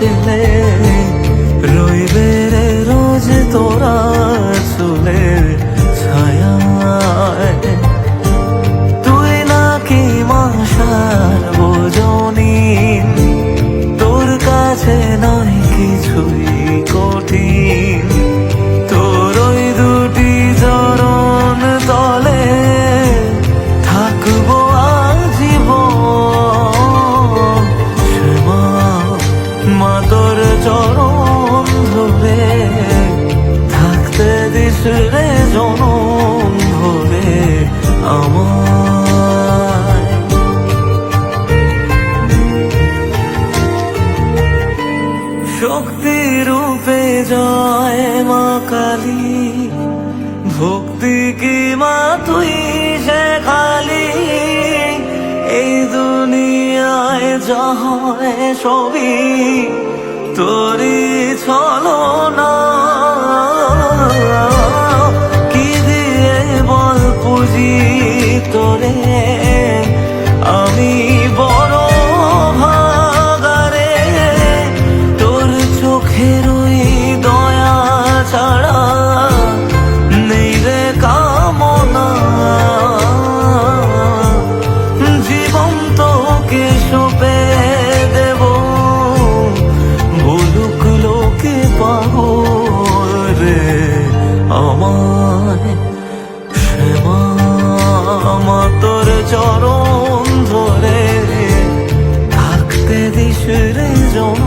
ছেলে রইবে রে রোজ তোরা চুলের ছায়ায়। তুই নাকি মাসার বোঝনি, তোর কাছে নয় কিছুই কঠিন। তোর ওই দুটি চরণ তলে থাকবো আজীবন। শ্যামা মা তোর চরণ ধরে থাকতে দিস রে জনম ভরে আমায়। শক্তি রূপে জয় মা কালী, ভক্তি কি মা তুই শেখালি। এই দুনিয়ায় যা হয় সবই তোরই ছলনা। কি দিয়ে বল পুজি তোরে আমি বড় ভাগারে। তোর চোখের ওই দয়া ছাড়া নেই রে কামনা। জীবন তোকে সঁপে দেব, বলুক লোকে পাগল রে আমায়। শ্যামা মা তোর চরণ ধরে থাকতে দিস রে জন